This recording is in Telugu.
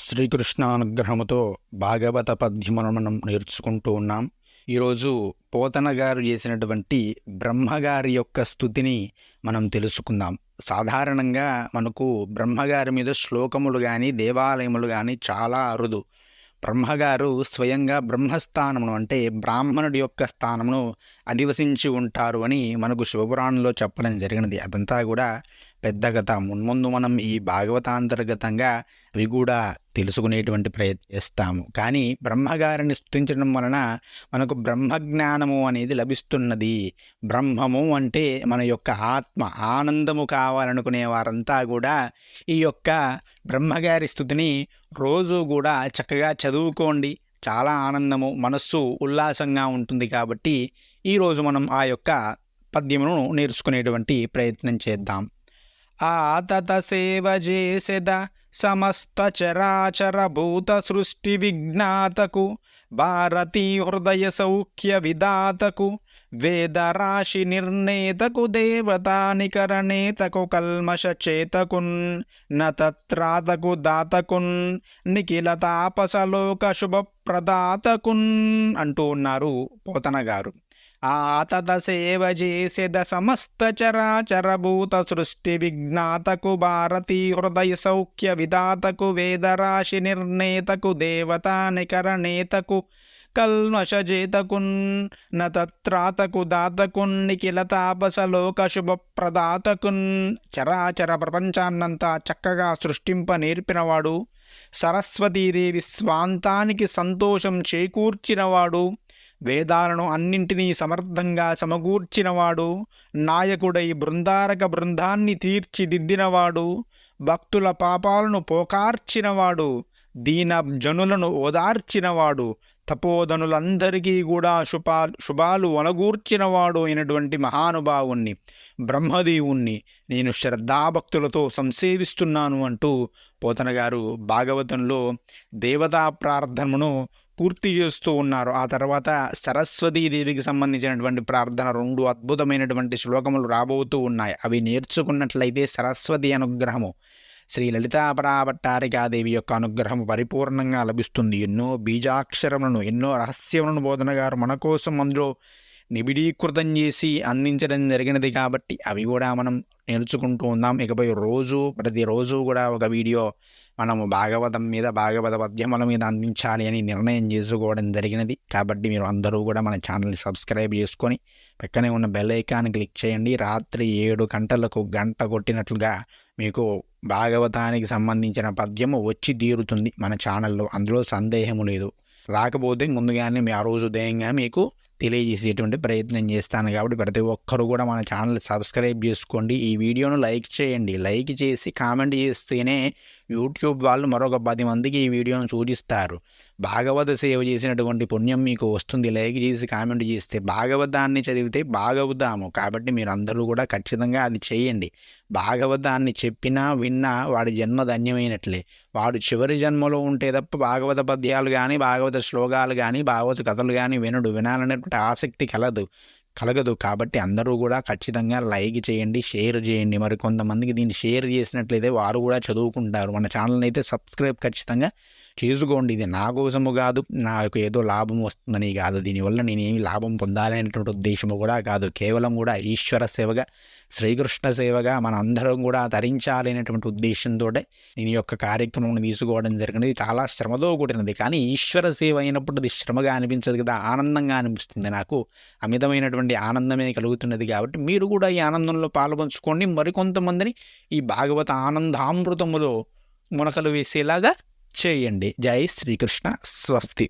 శ్రీకృష్ణానుగ్రహముతో భాగవత పద్యమును మనం నేర్చుకుంటూ ఉన్నాం. ఈరోజు పోతన గారు చేసినటువంటి బ్రహ్మగారి యొక్క స్తుతిని మనం తెలుసుకుందాం. సాధారణంగా మనకు బ్రహ్మగారి మీద శ్లోకములు కానీ దేవాలయములు కానీ చాలా అరుదు. బ్రహ్మగారు స్వయంగా బ్రహ్మస్థానమును అంటే బ్రాహ్మణుడి యొక్క స్థానమును అధివసించి ఉంటారు అని మనకు శివపురాణంలో చెప్పడం జరిగినది. అదంతా కూడా పెద్ద కథ. మున్ముందు మనం ఈ భాగవతాంతర్గతంగా అవి కూడా తెలుసుకునేటువంటి ప్రయత్నిస్తాము. కానీ బ్రహ్మగారిని స్తుతించడం వలన మనకు బ్రహ్మజ్ఞానము అనేది లభిస్తున్నది. బ్రహ్మము అంటే మన యొక్క ఆత్మ ఆనందము కావాలనుకునే వారంతా కూడా ఈ యొక్క బ్రహ్మగారి స్తుతిని రోజు కూడా చక్కగా చదువుకోండి. చాలా ఆనందము, మనస్సు ఉల్లాసంగా ఉంటుంది. కాబట్టి ఈరోజు మనం ఆ యొక్క పద్యమును నేర్చుకునేటువంటి ప్రయత్నం చేద్దాం. ఆతత సేవ చేసెద సమస్త చరాచర భూత సృష్టి విజ్ఞాతకు భారతీ హృదయ సౌఖ్య విదాతకు వేదరాశి నిర్ణేతకు దేవతానికరణేతకు కల్మష చేతకున్ నతత్రాతకు దాతకున్ నిఖిల తాపసలోక శుభప్రదాతకున్ అంటూ ఉన్నారు పోతన గారు. ఆతత సేవ చేసెద సమస్త చరాచర భూత సృష్టి విజ్ఞాతకు భారతీ హృదయ సౌఖ్య విదాతకు వేదరాశి నిర్ణేతకు దేవతానికరణేతకు కల్మషజేతకున్ నతత్రాతకు దాతకున్ నిఖిల తాపసలోక శుభప్రదాతకున్. చరాచర ప్రపంచాన్నంతా చక్కగా సృష్టింప నేర్పినవాడు, సరస్వతీదేవి స్వాంతానికి సంతోషం చేకూర్చినవాడు, వేదాలను అన్నింటినీ సమర్థంగా సమకూర్చినవాడు, నాయకుడై బృందారక బృందాన్ని తీర్చిదిద్దినవాడు, భక్తుల పాపాలను పోకార్చినవాడు, దీన జనులను ఓదార్చినవాడు, తపోధనులందరికీ కూడా శుభాలు వనగూర్చినవాడు అయినటువంటి మహానుభావుణ్ణి బ్రహ్మదేవుణ్ణి నేను శ్రద్ధాభక్తులతో సంసేవిస్తున్నాను అంటూ పోతన గారు భాగవతంలో దేవతా ప్రార్థనను పూర్తి చేస్తూ ఉన్నారు. ఆ తర్వాత సరస్వతీదేవికి సంబంధించినటువంటి ప్రార్థన 2 అద్భుతమైనటువంటి శ్లోకములు రాబోతూ ఉన్నాయి. అవి నేర్చుకున్నట్లయితే సరస్వతి అనుగ్రహము, శ్రీ లలితాపరాభట్టారికాదేవి యొక్క అనుగ్రహం పరిపూర్ణంగా లభిస్తుంది. ఎన్నో బీజాక్షరములను, ఎన్నో రహస్యములను బోధన గారు మన కోసం అందులో నిబిడీకృతం చేసి అందించడం జరిగినది. కాబట్టి అవి కూడా మనం నేర్చుకుంటూ ఉందాం. ఇకపై ప్రతిరోజు కూడా ఒక వీడియో మనము భాగవతం మీద, భాగవత పద్యముల మీద అందించాలి అని నిర్ణయం చేసుకోవడం జరిగినది. కాబట్టి మీరు అందరూ కూడా మన ఛానల్ని సబ్స్క్రైబ్ చేసుకొని పక్కనే ఉన్న బెల్ ఐకాన్ క్లిక్ చేయండి. రాత్రి 7 గంటలకు గంట కొట్టినట్లుగా మీకు భాగవతానికి సంబంధించిన పద్యము వచ్చి తీరుతుంది మన ఛానల్లో. అందులో సందేహము లేదు. రాకపోతే ముందుగానే ఆ రోజు ఉదయంగా మీకు తెలియజేసేటువంటి ప్రయత్నం చేస్తాను. కాబట్టి ప్రతి ఒక్కరు కూడా మన ఛానల్ సబ్స్క్రైబ్ చేసుకోండి. ఈ వీడియోను లైక్ చేయండి. లైక్ చేసి కామెంట్ చేస్తేనే యూట్యూబ్ వాళ్ళు మరొక 10 మందికి ఈ వీడియోను సూచిస్తారు. భాగవత సేవ చేసినటువంటి పుణ్యం మీకు వస్తుంది. లైక్ చేసి కామెంట్ చేస్తే భాగవతాన్ని చదివితే బాగవుతాము. కాబట్టి మీరు అందరూ కూడా ఖచ్చితంగా అది చేయండి. భాగవతాన్ని చెప్పినా విన్నా వాడి జన్మ ధన్యమైనట్లే. వాడు చివరి జన్మలో ఉంటే తప్ప భాగవత పద్యాలు కానీ, భాగవత శ్లోకాలు కానీ, భాగవత కథలు కానీ వినాలనేటువంటి ఆసక్తి కలగదు. కాబట్టి అందరూ కూడా ఖచ్చితంగా లైక్ చేయండి, షేర్ చేయండి. మరి కొంతమందికి దీన్ని షేర్ చేసినట్లయితే వారు కూడా చదువుకుంటారు. మన ఛానల్ని అయితే సబ్స్క్రైబ్ ఖచ్చితంగా చేసుకోండి. ఇది నా కోసము కాదు, నాకు ఏదో లాభం వస్తుందని కాదు, దీనివల్ల నేనేమి లాభం పొందాలనేటువంటి ఉద్దేశము కూడా కాదు. కేవలం కూడా ఈశ్వర సేవగా, శ్రీకృష్ణ సేవగా మన అందరం కూడా తరించాలి అనేటువంటి ఉద్దేశంతో నేను యొక్క కార్యక్రమం తీసుకోవడం జరిగినది. చాలా శ్రమతో కూడినది. కానీ ఈశ్వర సేవ అయినప్పుడు అది శ్రమగా అనిపించదు కదా, ఆనందంగా అనిపిస్తుంది. నాకు అమితమైనటువంటి ఆనందమే కలుగుతున్నది. కాబట్టి మీరు కూడా ఈ ఆనందంలో పాల్పంచుకోండి. మరికొంతమందిని ఈ భాగవత ఆనందామృతములో మునకలు వేసేలాగా చేయండి. జై శ్రీకృష్ణ. స్వస్తి.